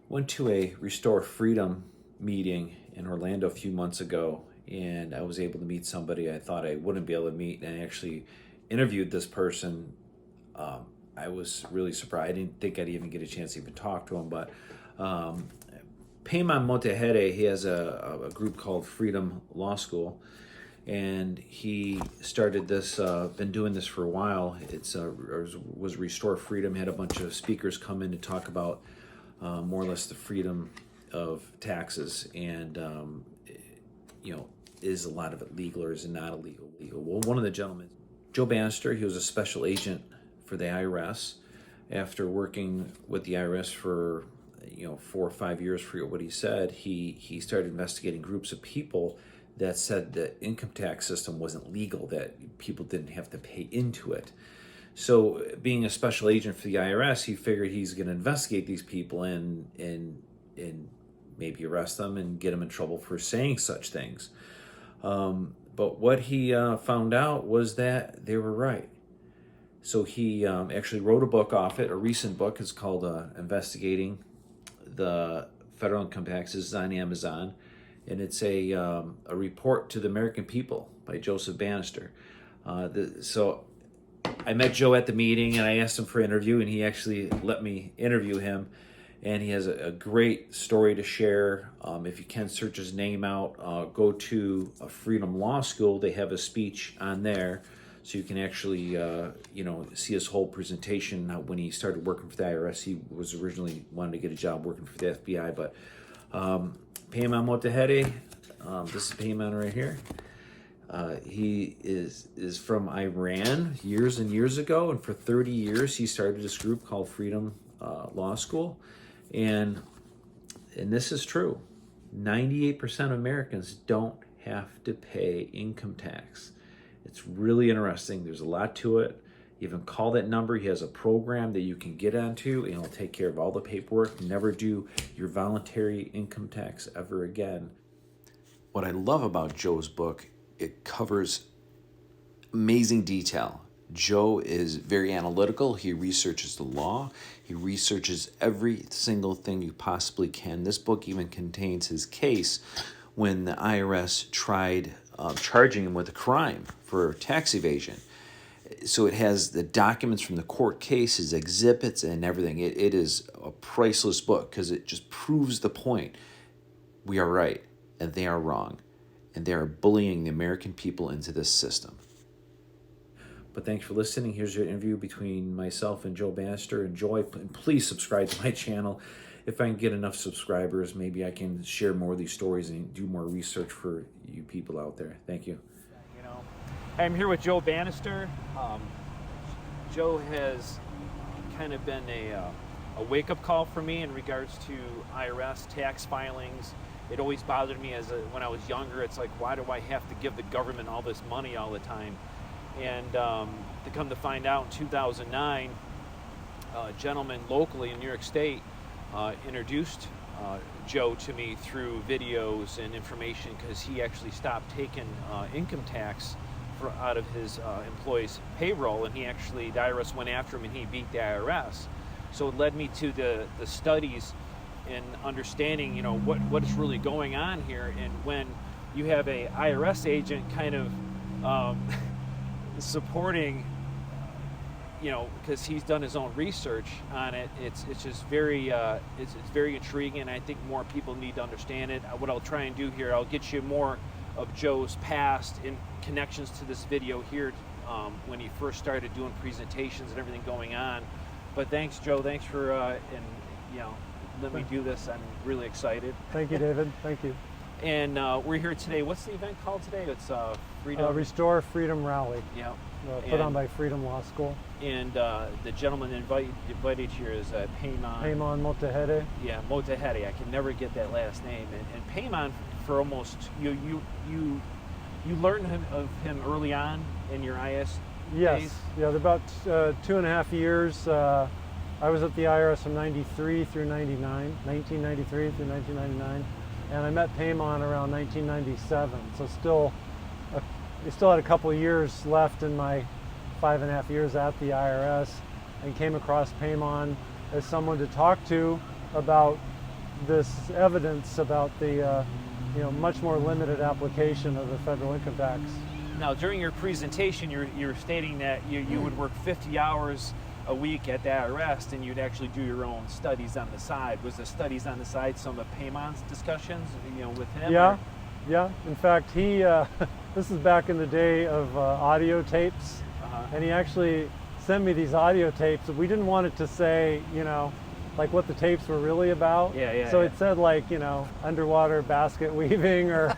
Went to a Restore Freedom meeting in Orlando a few months ago, and I was able to meet somebody I thought I wouldn't be able to meet, and I actually interviewed this person. I was really surprised. I didn't think I'd even get a chance to even talk to him, but um, Payman Montejere, he has a group called Freedom Law School, and he started this, been doing this for a while. It's was Restore Freedom, had a bunch of speakers come in to talk about more or less the freedom of taxes, and you know, is a lot of it legal or is it not illegal? Well, one of the gentlemen, Joe Bannister, he was a special agent for the IRS. After working with the IRS for 4 or 5 years, for what he said, he started investigating groups of people that said the income tax system wasn't legal, that people didn't have to pay into it. So, being a special agent for the IRS, he figured he's going to investigate these people and maybe arrest them and get them in trouble for saying such things. But what he found out was that they were right. So he actually wrote a book off it. A recent book is called "Investigating the Federal Income Taxes." It's on Amazon, and it's a report to the American people by Joseph Bannister. So I met Joe at the meeting, and I asked him for an interview, and he actually let me interview him. And he has a great story to share. If you can search his name out, go to a Freedom Law School. They have a speech on there, so you can actually see his whole presentation. When he started working for the IRS, he was originally wanted to get a job working for the FBI. But Payman Montejere, this is Payman right here. He is from Iran years and years ago, and for 30 years he started this group called Freedom Law School, and this is true. 98% of Americans don't have to pay income tax. It's really interesting. There's a lot to it. You even call that number. He has a program that you can get onto, and he'll take care of all the paperwork. Never do your voluntary income tax ever again. What I love about Joe's book, it covers amazing detail. Joe is very analytical. He researches the law. He researches every single thing you possibly can. This book even contains his case when the IRS tried charging him with a crime for tax evasion. So it has the documents from the court case, his exhibits, and everything. It is a priceless book because it just proves the point. We are right, and they are wrong. And they are bullying the American people into this system. But thanks for listening. Here's your interview between myself and Joe Bannister. Enjoy, and please subscribe to my channel. If I can get enough subscribers, maybe I can share more of these stories and do more research for you people out there. Thank you. I'm here with Joe Bannister. Joe has kind of been a wake-up call for me in regards to IRS tax filings. It always bothered me when I was younger. It's like, why do I have to give the government all this money all the time? And to come to find out, in 2009, a gentleman locally in New York State introduced Joe to me through videos and information, because he actually stopped taking income tax out of his employees' payroll, and the IRS went after him and he beat the IRS. So it led me to the studies and understanding, what's really going on here. And when you have a IRS agent kind of supporting, because he's done his own research on it, it's just very it's very intriguing, and I think more people need to understand it. What I'll try and do here, I'll get you more of Joe's past in connections to this video here, when he first started doing presentations and everything going on. But thanks, Joe. Thanks for let me do this. I'm really excited. Thank you, David. Thank you. And we're here today. What's the event called today? It's Freedom. Restore Freedom Rally. Yeah. Put on by Freedom Law School. And the gentleman invited here is Payman Montejere. Yeah, Montejere. I can never get that last name. And Payman, for almost you learned of him early on in your IS Yes. days? Yeah, about 2.5 years. I was at the IRS from 93 through 99, 1993 through 1999, and I met Payman around 1997. So I still had a couple of years left in my 5.5 years at the IRS, and came across Payman as someone to talk to about this evidence about the much more limited application of the federal income tax. Now, during your presentation, you're stating that you would work 50 hours a week at the IRS, and you'd actually do your own studies on the side. Was the studies on the side some of Paymon's discussions, with him? Yeah, or? yeah. In fact, he this is back in the day of audio tapes, and he actually sent me these audio tapes. We didn't want it to say, like what the tapes were really about. So it said like, underwater basket weaving or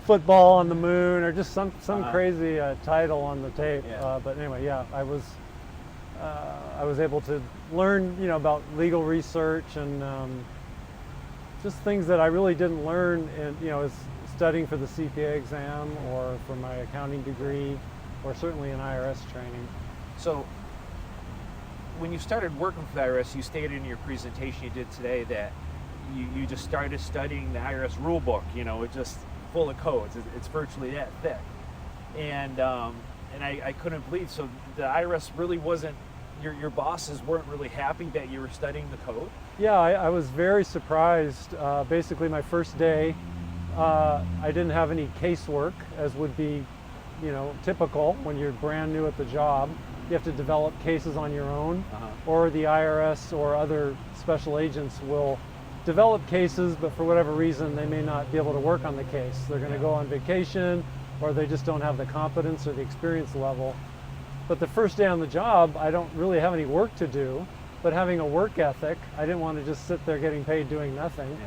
football on the moon or just some crazy title on the tape. But anyway, yeah, I was able to learn, about legal research and just things that I really didn't learn in, as studying for the CPA exam or for my accounting degree or certainly in IRS training. So when you started working for the IRS, you stated in your presentation you did today that you just started studying the IRS rule book, it's just full of codes. It's virtually that thick. And I couldn't believe, so the IRS really wasn't, your bosses weren't really happy that you were studying the code? Yeah, I was very surprised. Basically my first day, I didn't have any casework, as would be, typical when you're brand new at the job. You have to develop cases on your own, or the IRS or other special agents will develop cases, but for whatever reason they may not be able to work on the case. They're going to go on vacation, or they just don't have the competence or the experience level. But the first day on the job, I don't really have any work to do, but having a work ethic, I didn't want to just sit there getting paid doing nothing.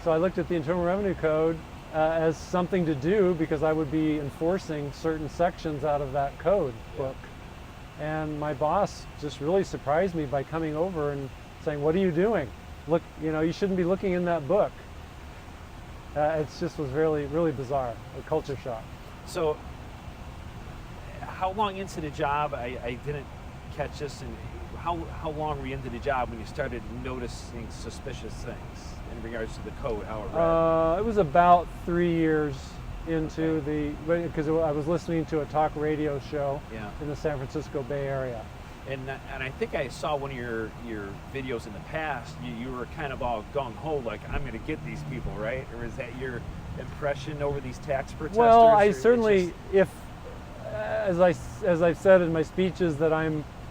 So I looked at the Internal Revenue Code as something to do because I would be enforcing certain sections out of that code book. And my boss just really surprised me by coming over and saying, "What are you doing? Look, you shouldn't be looking in that book." It just was really, really bizarre, a culture shock. So how long into the job, I didn't catch this, and how long were you into the job when you started noticing suspicious things in regards to the code, how it read? It was about 3 years into because I was listening to a talk radio show in the San Francisco Bay Area. And I think I saw one of your videos in the past, you were kind of all gung-ho, like, I'm going to get these people, right? Or is that your impression over these tax protesters? Well, I certainly, as I've said in my speeches, that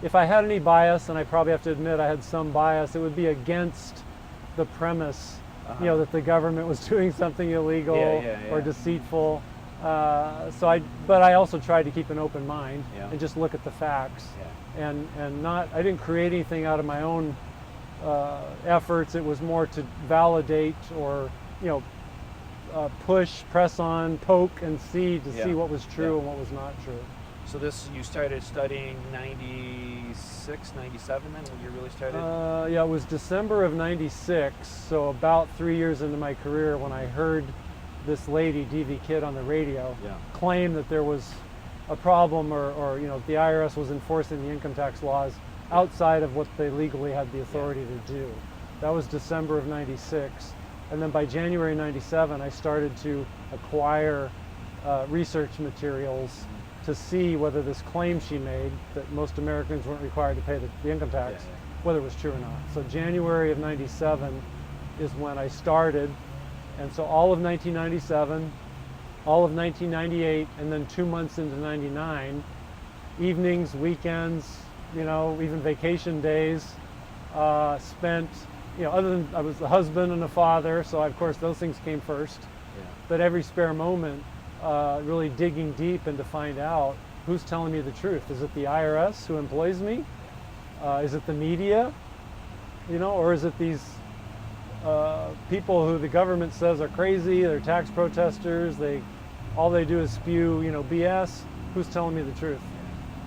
if I had any bias, and I probably have to admit I had some bias, it would be against the premise, that the government was doing something illegal or deceitful. But I also tried to keep an open mind and just look at the facts, and I didn't create anything out of my own efforts. It was more to validate or press on, poke and see what was true and what was not true. So you started studying 96, 97 then, when you really started? Yeah, it was December of 96, so about 3 years into my career when I heard this lady, D.V. Kidd, on the radio claim that there was a problem or the IRS was enforcing the income tax laws outside of what they legally had the authority to do. That was December of 96. And then by January 97, I started to acquire research materials to see whether this claim she made, that most Americans weren't required to pay the income tax, whether it was true or not. So January of 97 is when I started. And so all of 1997, all of 1998, and then 2 months into 99, evenings, weekends, even vacation days, spent, other than I was a husband and a father, so of course those things came first. But every spare moment, really digging deep and to find out who's telling me the truth. Is it the IRS who employs me? Is it the media? Or is it these people who the government says are crazy, they're tax protesters, all they do is spew, BS. Who's telling me the truth?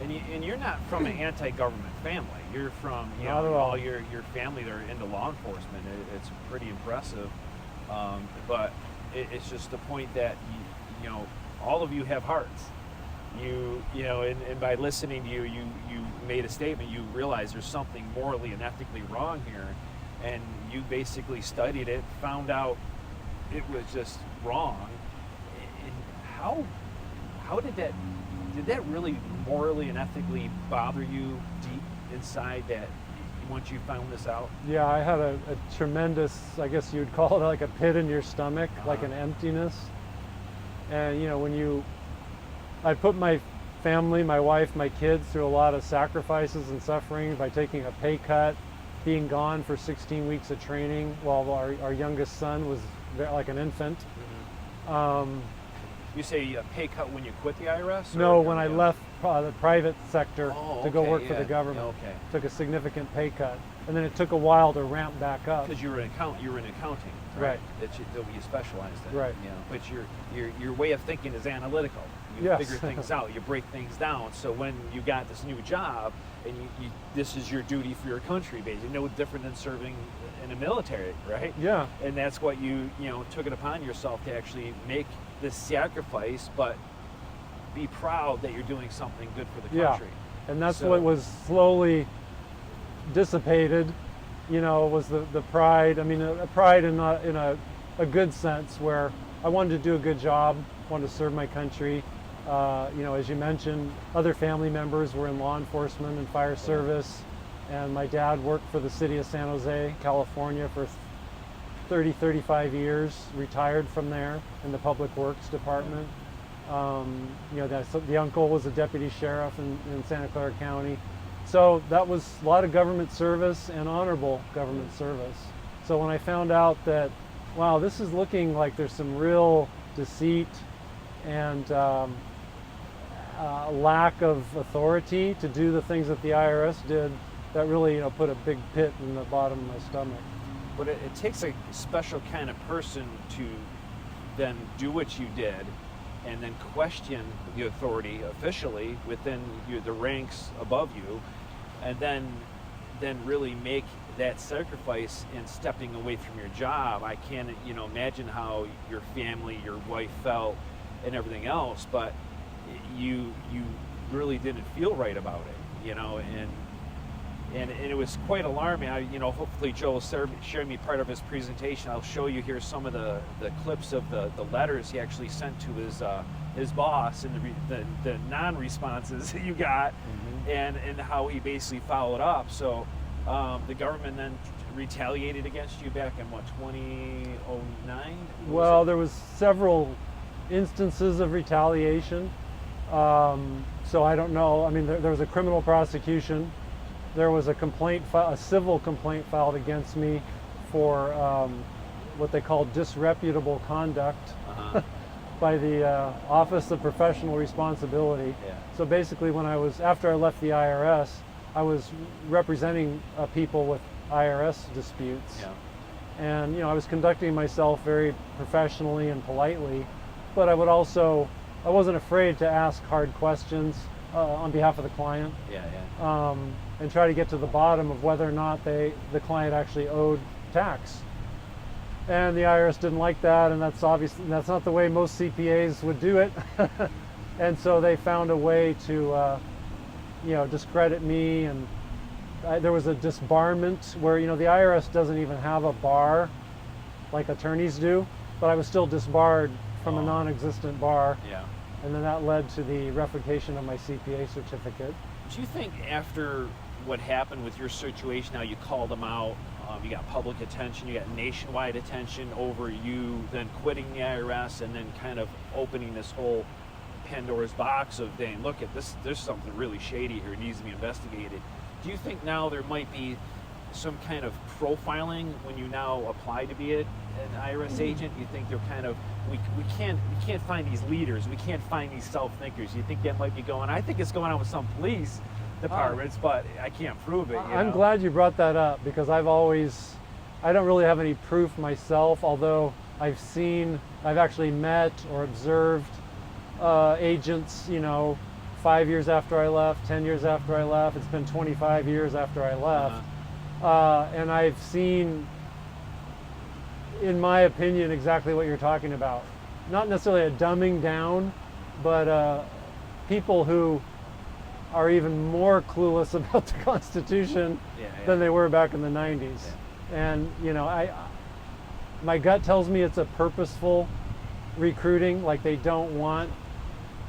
And you're not from an anti-government family. You're from, not at all. your family, they're into law enforcement. It's pretty impressive. But it's just the point that, all of you have hearts. And by listening to you made a statement, you realize there's something morally and ethically wrong here. And you basically studied it, found out it was just wrong. And how did that really morally and ethically bother you deep inside, that once you found this out? Yeah, I had a tremendous, I guess you'd call it like a pit in your stomach, like an emptiness. And I put my family, my wife, my kids through a lot of sacrifices and suffering by taking a pay cut, being gone for 16 weeks of training while our youngest son was like an infant. You say a pay cut when you quit the IRS? No, when I left the private sector to go work for the yeah. government. Okay. Took a significant pay cut. And then it took a while to ramp back up. Because you were in accounting, Right. That you specialized in. Right. But your way of thinking is analytical. You Yes. figure things out. You break things down. So when you got this new job, and this is your duty for your country, basically, no different than serving in the military, right? Yeah. And that's what you took it upon yourself to actually make this sacrifice, but be proud that you're doing something good for the country. And that's So- what was slowly dissipated, was the pride. I mean, a pride in a good sense, where I wanted to do a good job, wanted to serve my country. As you mentioned, other family members were in law enforcement and fire service, and my dad worked for the city of San Jose, California for 35 years, retired from there in the public works department. The uncle was a deputy sheriff in Santa Clara County. So that was a lot of government service and honorable government service. So when I found out that, wow, this is looking like there's some real deceit and lack of authority to do the things that the IRS did, that really put a big pit in the bottom of my stomach. But it takes a special kind of person to then do what you did and then question the authority officially within the ranks above you, and then really make that sacrifice in stepping away from your job. I can't imagine how your family, your wife felt and everything else, but you really didn't feel right about it, and it was quite alarming. Hopefully Joe will share me part of his presentation. I'll show you here some of the clips of the letters he actually sent to his boss, and the non-responses that you got, and how he basically followed up. So the government then retaliated against you back in 2009? Well, there was several instances of retaliation. So I don't know. I mean, there was a criminal prosecution. There was a civil complaint filed against me for what they call disreputable conduct by the Office of Professional Responsibility. Yeah. So basically, after I left the IRS, I was representing people with IRS disputes. Yeah. And I was conducting myself very professionally and politely, but I wasn't afraid to ask hard questions on behalf of the client. And try to get to the bottom of whether or not the client actually owed tax. And the IRS didn't like that, and that's not the way most CPAs would do it. And so they found a way to discredit me, and there was a disbarment where the IRS doesn't even have a bar like attorneys do, but I was still disbarred from a non-existent bar. Yeah. And then that led to the revocation of my CPA certificate. Do you think after what happened with your situation, how you called them out, you got public attention, you got nationwide attention over you then quitting the IRS and then kind of opening this whole Pandora's box of saying, look at this, there's something really shady here, it needs to be investigated. Do you think now there might be some kind of profiling when you now apply to be an IRS agent? You think they're kind of, we can't find these leaders, we can't find these self-thinkers. You think that might be going on? I think it's going on with some police departments, but I can't prove it. I'm glad you brought that up, because I don't really have any proof myself, although I've actually met or observed agents, 5 years after I left, 10 years after I left. It's been 25 years after I left. And I've seen, in my opinion, exactly what you're talking about. Not necessarily a dumbing down, but people who are even more clueless about the Constitution than they were back in the 90s. And my gut tells me it's a purposeful recruiting, like they don't want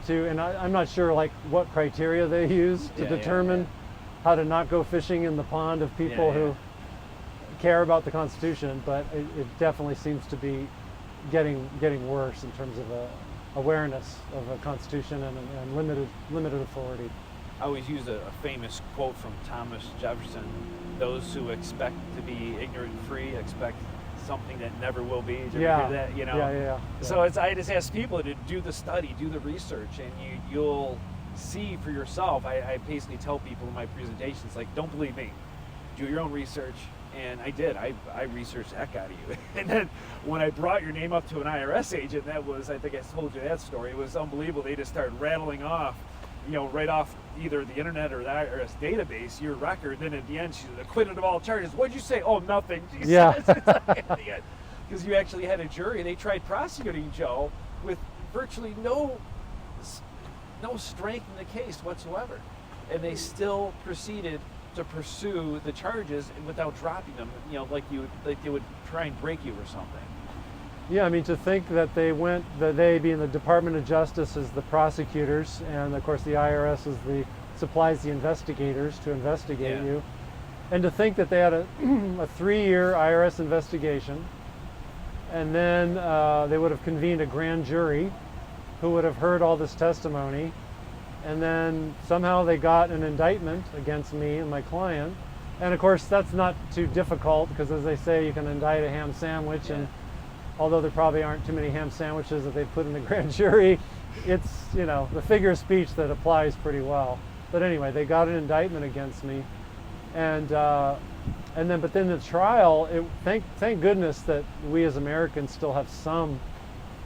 to, and I'm not sure like what criteria they use to determine how to not go fishing in the pond of people Yeah, yeah. who care about the Constitution, but it definitely seems to be getting worse in terms of awareness of a Constitution and limited authority. I always use a famous quote from Thomas Jefferson: "Those who expect to be ignorant and free expect something that never will be." Did you ever hear that? You know. Yeah. So I just ask people to do the study, do the research, and you'll see for yourself. I basically tell people in my presentations, like, don't believe me, do your own research. And I did. I researched the heck out of you. And then when I brought your name up to an IRS agent, that was, I think I told you that story. It was unbelievable. They just started rattling off, right off either the internet or the IRS database, your record. Then at the end, she's acquitted of all charges. What'd you say? Oh, nothing. Yeah. Because you actually had a jury. They tried prosecuting Joe with virtually no strength in the case whatsoever. And they still proceeded to pursue the charges without dropping them, like they would try and break you or something. Yeah, I mean, to think that they being the Department of Justice is the prosecutors, and of course the IRS supplies the investigators to investigate you, and to think that they had a 3-year IRS investigation, and then they would have convened a grand jury who would have heard all this testimony, and then somehow they got an indictment against me and my client. And of course that's not too difficult, because as they say, you can indict a ham sandwich, and although there probably aren't too many ham sandwiches that they put in the grand jury, it's the figure of speech that applies pretty well. But anyway, they got an indictment against me, and then the trial, thank goodness that we as Americans still have some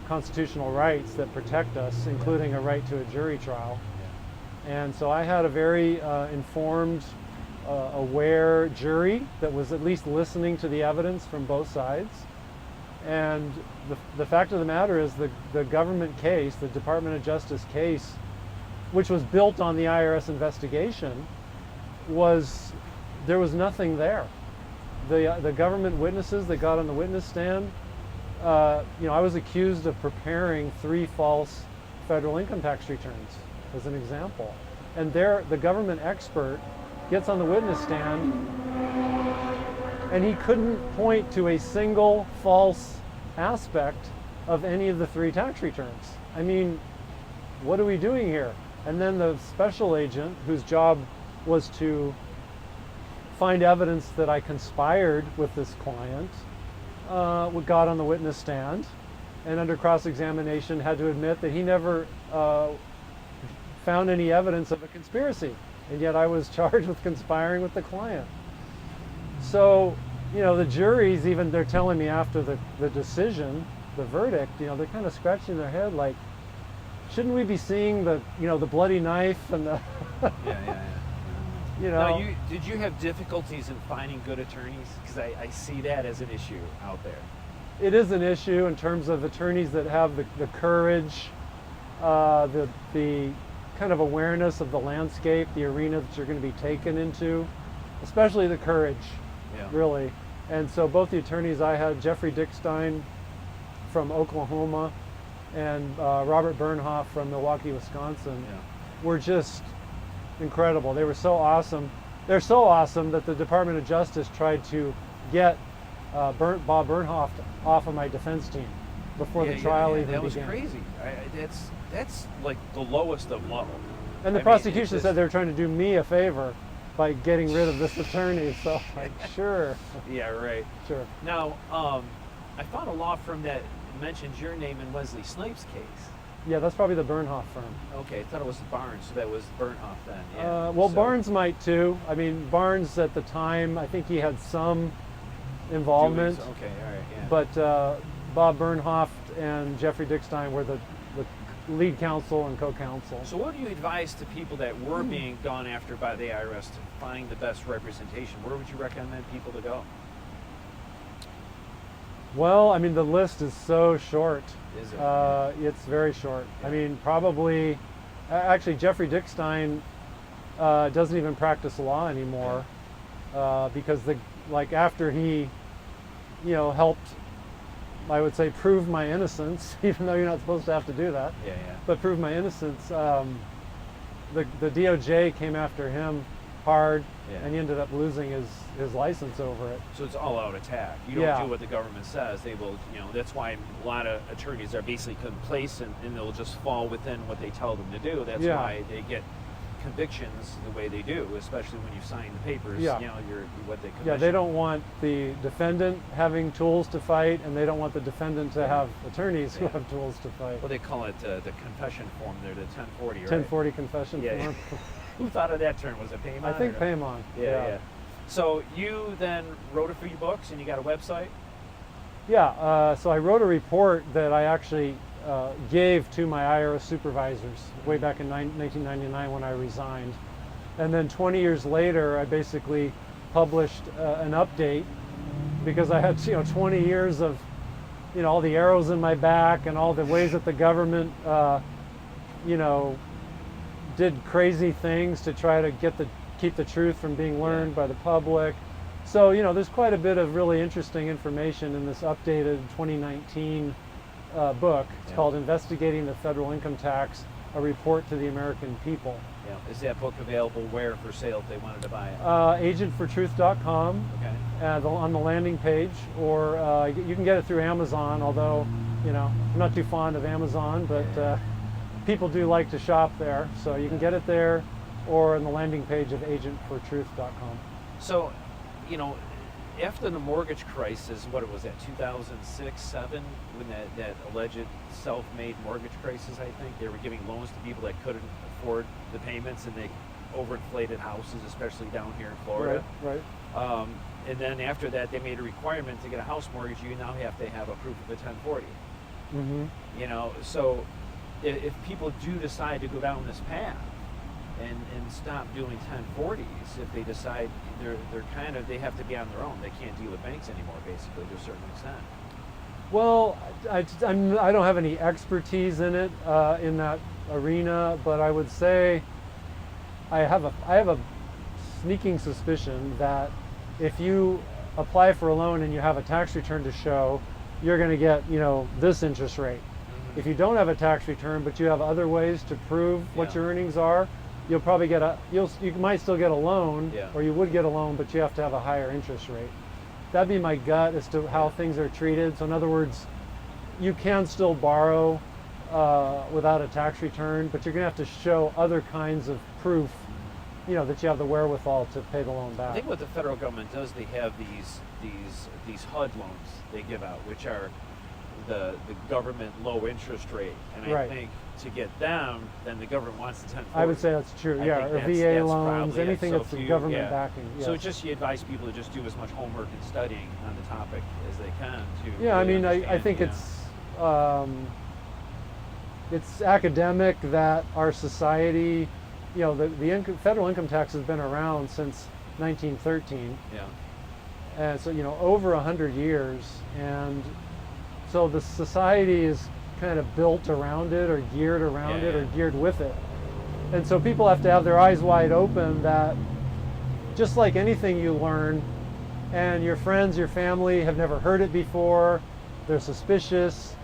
constitutional rights that protect us, including a right to a jury trial. And so I had a very informed, aware jury that was at least listening to the evidence from both sides. And the fact of the matter is the government case, the Department of Justice case, which was built on the IRS investigation, there was nothing there. The government witnesses that got on the witness stand, I was accused of preparing 3 false federal income tax returns, as an example. And the government expert gets on the witness stand, and he couldn't point to a single false aspect of any of the 3 tax returns. I mean, what are we doing here? And then the special agent, whose job was to find evidence that I conspired with this client, got on the witness stand, and under cross-examination had to admit that he never found any evidence of a conspiracy, and yet I was charged with conspiring with the client. So, the juries, they're telling me after the decision, the verdict, they're kind of scratching their head like, shouldn't we be seeing the bloody knife and the Now, did you have difficulties in finding good attorneys? Because I see that as an issue out there. It is an issue in terms of attorneys that have the courage, the kind of awareness of the landscape, the arena that you're going to be taken into, especially the courage, really. And so both the attorneys I had, Jeffrey Dickstein from Oklahoma and Robert Bernhoff from Milwaukee, Wisconsin, were just incredible. They were so awesome. They're so awesome that the Department of Justice tried to get Bob Bernhoff off of my defense team before the trial even began. That was crazy. That's like the lowest of low. And the prosecution said they were trying to do me a favor by getting rid of this attorney. So, sure. Yeah, right. Sure. Now, I found a law firm that mentions your name in Wesley Snipes' case. Yeah, that's probably the Bernhoff firm. Okay, I thought it was Barnes, so that was Bernhoff then. Yeah. Barnes might too. I mean, Barnes at the time, I think he had some involvement. Okay, all right, yeah. But Bob Bernhoff and Jeffrey Dickstein were the lead counsel and co-counsel. So what do you advise to people that were being gone after by the IRS to find the best representation? Where would you recommend people to go? Well, I mean, the list is so short. Is it? It's very short. Yeah. I mean, probably, actually, Jeffrey Dickstein doesn't even practice law anymore because after he, helped, I would say, prove my innocence, even though you're not supposed to have to do that. Yeah. But prove my innocence. The DOJ came after him hard, Yeah. and he ended up losing his license over it. So it's all out attack. You don't Yeah. do what the government says. They will, that's why a lot of attorneys are basically complacent and they'll just fall within what they tell them to do. That's Yeah. why they get convictions the way they do, especially when you sign the papers, Yeah. You're what they commission. Yeah, they don't want the defendant having tools to fight, and they don't want the defendant to have attorneys who Yeah. have tools to fight. Well, they call it the confession form. They're the 1040, right? 1040 confession Yeah. form. Who thought of that term? Was it Paymon? I think or- Paymon. Yeah. So you then wrote a few books and you got a website? Yeah, so I wrote a report that I actually gave to my IRS supervisors way back in 1999 when I resigned. And then 20 years later, I basically published an update because I had 20 years of all the arrows in my back and all the ways that the government did crazy things to try to keep the truth from being learned by the public. So there's quite a bit of really interesting information in this updated 2019 book. It's Yeah. called "Investigating the Federal Income Tax: A Report to the American People." Yeah. Is that book available where for sale if they wanted to buy it? Agentfortruth.com Okay. on the landing page, or you can get it through Amazon. Although I'm not too fond of Amazon, but people do like to shop there, so you can get it there, or on the landing page of agentfortruth.com. So, after the mortgage crisis, what was that, 2006, 7, when that alleged self-made mortgage crisis, I think, they were giving loans to people that couldn't afford the payments, and they overinflated houses, especially down here in Florida. Right. And then after that, they made a requirement to get a house mortgage, you now have to have a proof of a 1040. Mm-hmm. So if people do decide to go down this path and stop doing 1040s, if they decide they have to be on their own, they can't deal with banks anymore, basically, to a certain extent. Well, I don't have any expertise in it, in that arena, but I would say I have a sneaking suspicion that if you apply for a loan and you have a tax return to show, you're going to get this interest rate. Mm-hmm. If you don't have a tax return, but you have other ways to prove what Yeah. your earnings are, you'll probably get you might still get a loan, Yeah. or you would get a loan, but you have to have a higher interest rate. That'd be my gut as to how things are treated. So in other words, you can still borrow without a tax return, but you're going to have to show other kinds of proof, that you have the wherewithal to pay the loan I back. think what the federal government does, they have these HUD loans they give out, which are the government low interest rate, and I Right. think to get them, then the government wants the 1040. I would say that's true. I Yeah, think or that's VA probably loans, it. anything So that's if the you- government yeah. backing. So yes. just you advise people to just do as much homework and studying on the topic as they can to. Yeah, really I mean, I understand, think it's academic that our society, the federal income tax has been around since 1913, Yeah. and so over 100 years, and so the society is kind of built around it, or geared around Yeah, it, or yeah. geared with it, and so people have to have their eyes wide open that just like anything you learn, and your friends, your family have never heard it before, they're suspicious,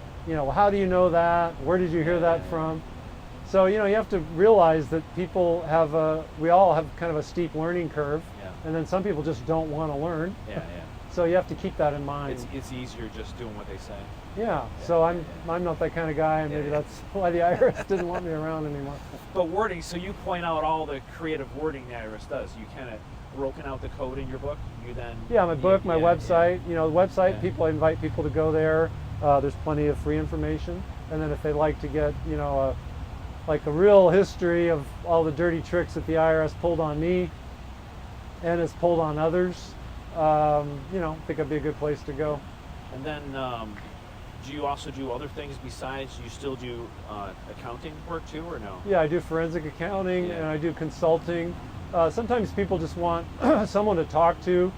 how do you know that? Where did you hear that from? So, you have to realize that we all have kind of a steep learning curve, Yeah. and then some people just don't want to learn. Yeah. So you have to keep that in mind. It's easier just doing what they say. Yeah, so I'm not that kind of guy, and maybe Yeah. that's why the IRS didn't want me around anymore. But wording, so you point out all the creative wording the IRS does. You kind of broken out the code in your book. You then. Yeah, my book, my website. The website. Yeah. I invite people to go there. There's plenty of free information, and then if they'd like to get a real history of all the dirty tricks that the IRS pulled on me and has pulled on others, I think it'd be a good place to go. And then, do you also do other things besides? You still do accounting work too, or no? Yeah, I do forensic accounting, Yeah. and I do consulting. Sometimes people just want someone to talk to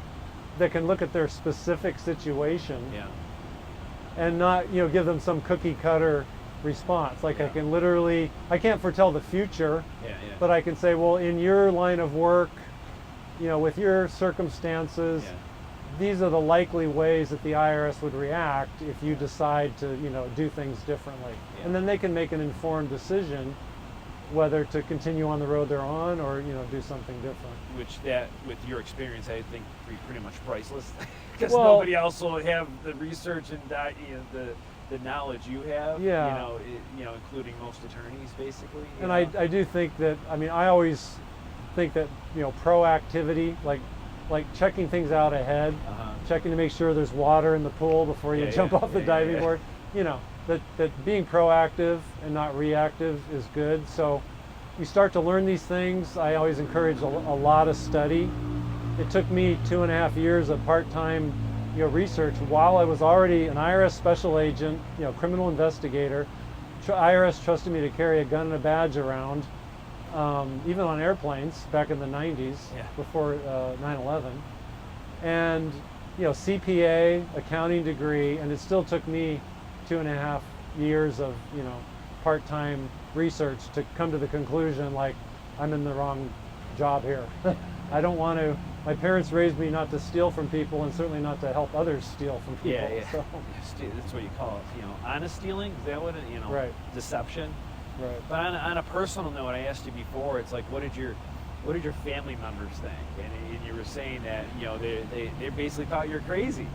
that can look at their specific situation Yeah. and not give them some cookie cutter response. Like Yeah. I can't foretell the future, Yeah. but I can say, well, in your line of work, with your circumstances, Yeah. these are the likely ways that the IRS would react if you decide to do things differently. Yeah. And then they can make an informed decision whether to continue on the road they're on or do something different. Which that, with your experience, I think pretty much priceless, because Well- nobody else will have the research and the knowledge you have. Yeah. Including most attorneys, basically. And I do think that, I always think that, proactivity, like checking things out ahead, checking to make sure there's water in the pool before you Yeah, jump yeah, off the yeah, diving yeah. board, that being proactive and not reactive is good. So you start to learn these things. I always encourage a lot of study. It took me 2.5 years of part-time research while I was already an IRS special agent, criminal investigator. IRS trusted me to carry a gun and a badge around, even on airplanes back in the 90s, Yeah. before 9/11. And CPA, accounting degree, and it still took me 2.5 years of part-time research to come to the conclusion, like, I'm in the wrong job here. I don't want to. My parents raised me not to steal from people, and certainly not to help others steal from people. Yeah. So, That's what you call it. Honest stealing. Is that what it? Right. Deception. right. But on a personal note, I asked you before. It's like, what did your family members think? And you were saying that they basically thought you're crazy,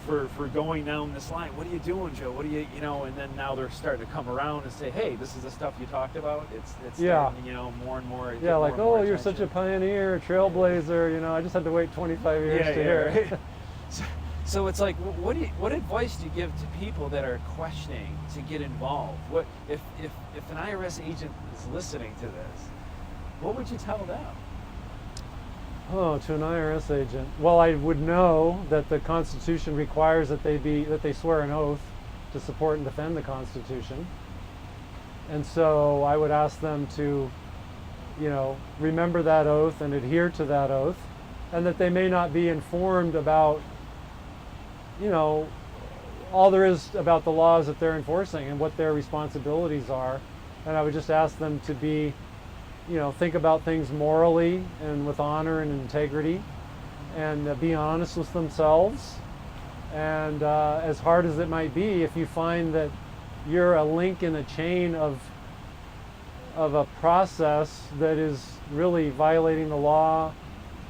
for going down this line. What are you doing, Joe? What are you And then now they're starting to come around and say, hey, this is the stuff you talked about. It's Yeah. starting, more and more. Yeah, like, more and more you're such a attention. pioneer, trailblazer. I just had to wait 25 years to hear it. right. So it's like, what advice do you give to people that are questioning to get involved? What if an IRS agent is listening to this? What would you tell them? Oh, to an IRS agent. Well, I would know that the Constitution requires that they swear an oath to support and defend the Constitution. And so I would ask them to, remember that oath and adhere to that oath, and that they may not be informed about, all there is about the laws that they're enforcing and what their responsibilities are. And I would just ask them to be, think about things morally and with honor and integrity, and be honest with themselves. And as hard as it might be, if you find that you're a link in a chain of a process that is really violating the law,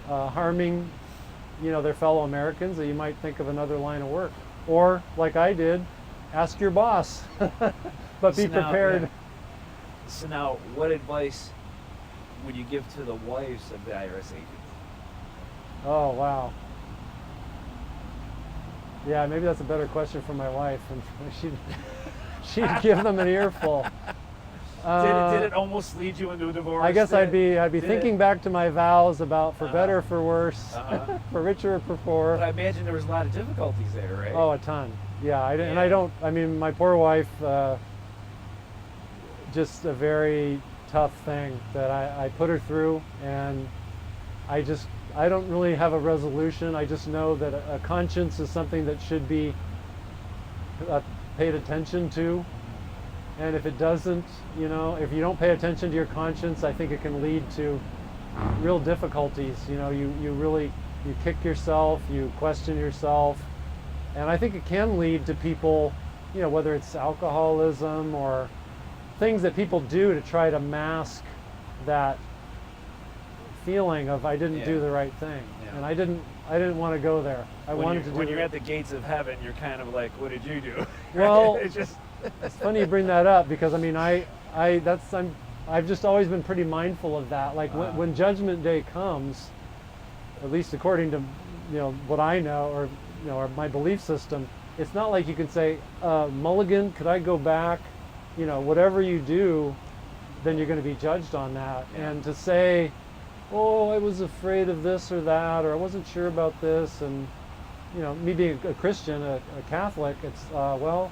harming, their fellow Americans, that you might think of another line of work. Or, like I did, ask your boss, but be So now- prepared. yeah. So now, what advice would you give to the wives of the IRS agents? Oh, wow. Yeah, maybe that's a better question for my wife, and she'd give them an earful. Did it almost lead you into a divorce? I guess I'd be Did thinking it? back to my vows about for Uh-huh. better or for worse, Uh-huh. for richer or for poor. But I imagine there was a lot of difficulties there, right? Oh, a ton. Yeah, and I Yeah. don't. I mean, my poor wife. Just a very tough thing that I put her through, and I don't really have a resolution. I just know that a conscience is something that should be paid attention to. And if it doesn't, if you don't pay attention to your conscience, I think it can lead to real difficulties. You kick yourself, you question yourself. And I think it can lead to people, whether it's alcoholism or things that people do to try to mask that feeling of I didn't do Yeah. the right thing. Yeah. And I didn't want to go there. I wanted to do when it. you're at the gates of heaven, you're kind of like, what did you do? Well, it's just It's funny you bring that up, because I've just always been pretty mindful of that. Like when Judgment Day comes, at least according to what I know, or my belief system, it's not like you can say, Mulligan, could I go back? Whatever you do, then you're going to be judged on that. Yeah. And to say, oh, I was afraid of this or that, or I wasn't sure about this, and me being a Christian, a Catholic, it's well,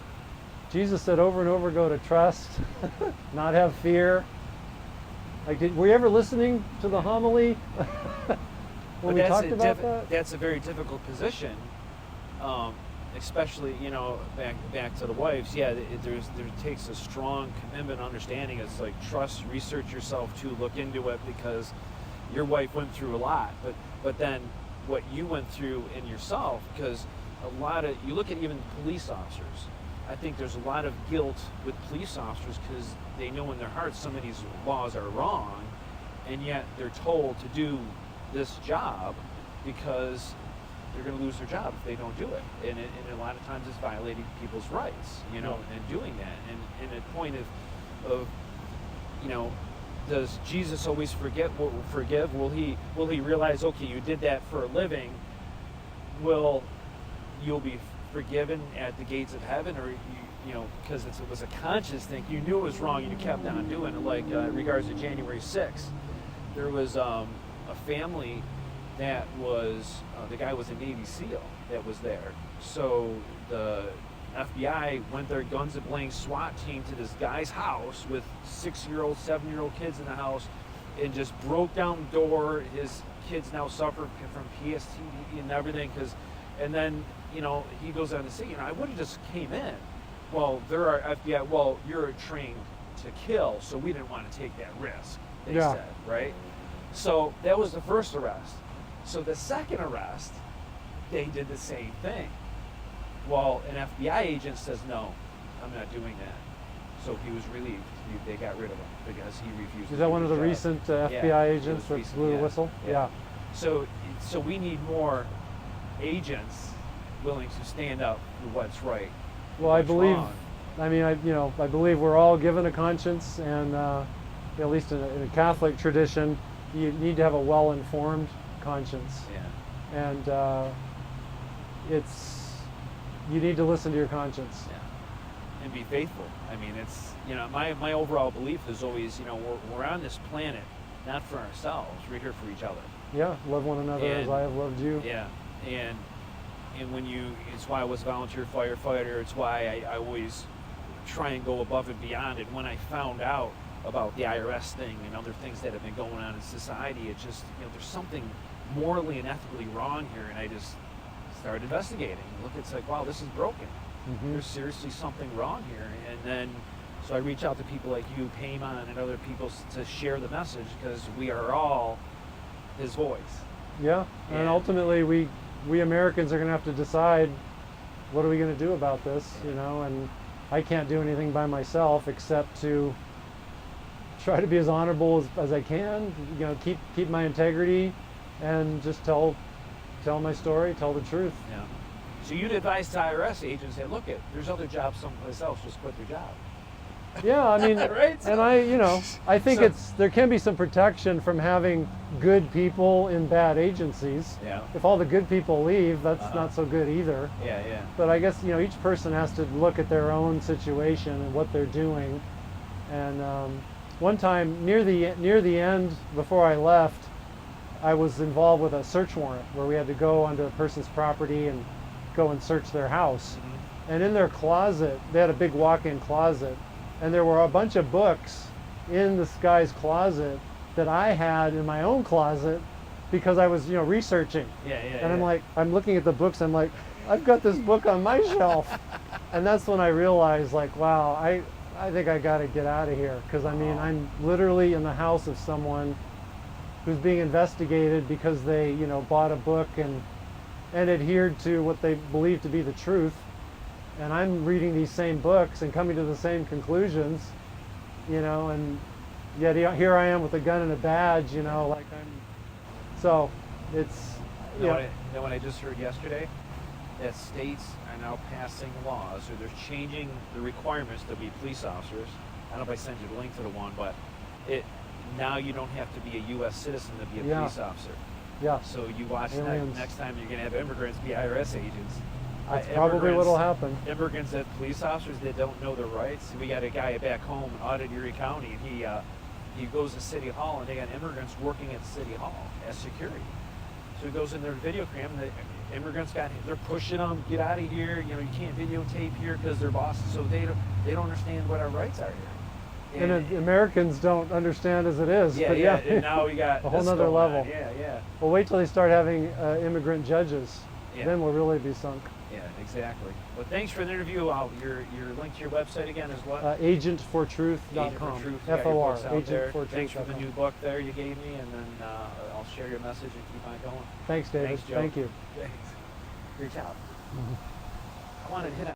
Jesus said over and over ago to trust, not have fear. Like, were you ever listening to the homily when we talked about that? That's a very difficult position, especially back to the wives. Yeah, there takes a strong commitment, understanding. It's like trust, research yourself too, look into it, because your wife went through a lot, but then what you went through in yourself, because you look at even police officers. I think there's a lot of guilt with police officers because they know in their hearts some of these laws are wrong, and yet they're told to do this job because they're going to lose their job if they don't do it. And a lot of times it's violating people's rights, you know, and doing that. And a point of, you know, does Jesus always forgive? Will he realize, okay, you did that for a living? You'll be forgiven at the gates of heaven, or you know, because it was a conscious thing. You knew it was wrong, and you kept on doing it. Like in regards to January 6th, there was a family that was the guy was a Navy SEAL that was there. So the FBI went there, guns a blazing, SWAT team to this guy's house with 6-year-old, 7-year-old kids in the house, and just broke down the door. His kids now suffer from PTSD and everything. And then, you know, he goes on to say, you know, I would have just came in. Well, there are FBI. Well, you're trained to kill, so we didn't want to take that risk. They said, right? So that was the first arrest. So the second arrest, they did the same thing. Well, an FBI agent says, no, I'm not doing that. So he was relieved. They got rid of him because he refused. Is that one of the recent FBI agents that blew the whistle? Yeah. So we need more agents willing to stand up for what's right. Well, I believe, I believe we're all given a conscience, and at least in a Catholic tradition, you need to have a well-informed conscience. Yeah. And you need to listen to your conscience. Yeah. And be faithful. I mean, it's, you know, my overall belief is always, you know, we're on this planet not for ourselves. We're here for each other. Yeah, love one another as I have loved you. Yeah, and when it's why I was a volunteer firefighter. It's why I always try and go above and beyond. And when I found out about the IRS thing and other things that have been going on in society, it just, you know, there's something morally and ethically wrong here, and I just started investigating. Look, it's like, wow, this is broken. Mm-hmm. There's seriously something wrong here. And then, so I reach out to people like you, Payman, and other people to share the message, because we are all his voice. Yeah, and ultimately we Americans are going to have to decide, what are we going to do about this, you know, and I can't do anything by myself except to try to be as honorable as I can, you know, keep my integrity, and just tell my story, tell the truth. Yeah. So you'd advise to IRS agents, say, look, there's other jobs someplace else, just quit their job. Yeah, I mean, right? And I think there can be some protection from having good people in bad agencies. Yeah. If all the good people leave, that's not so good either. Yeah, yeah. But I guess, you know, each person has to look at their own situation and what they're doing. And one time near the end, before I left, I was involved with a search warrant where we had to go onto a person's property and go and search their house. Mm-hmm. And in their closet, they had a big walk-in closet, and there were a bunch of books in this guy's closet that I had in my own closet because I was, you know, researching. Yeah. And I'm like, I'm looking at the books, I'm like, I've got this book on my shelf. And that's when I realized, like, wow, I think I got to get out of here, because I mean, I'm literally in the house of someone who's being investigated because they, you know, bought a book and adhered to what they believe to be the truth. And I'm reading these same books and coming to the same conclusions, you know, and yet here I am with a gun and a badge, you know, like so it's, you know what I just heard yesterday? That states are now passing laws, or they're changing the requirements to be police officers. I don't know if I send you the link to the one, but now you don't have to be a U.S. citizen to be a police officer. Yeah. So you watch next time you're going to have immigrants be IRS agents. That's probably what will happen. Immigrants that police officers that don't know their rights. We got a guy back home in Audit Erie County, and he goes to City Hall, and they got immigrants working at City Hall as security. So he goes in their video cam, and the immigrants they're pushing them, get out of here. You know, you can't videotape here because they're bosses. So they don't understand what our rights are here. And Americans don't understand as it is. Yeah, but yeah. And now we got a whole nother level. Yeah. Well, wait till they start having immigrant judges. Yeah. Then we'll really be sunk. Yeah, exactly. Well, thanks for the interview. Your link to your website again is what? Agentfortruth.com. FOR. Agentfortruth.com. Thanks for the new book there you gave me, and then I'll share your message and keep on going. Thanks, David. Thanks, Joe. Thank you. Thanks. Reach out. I wanted to hit on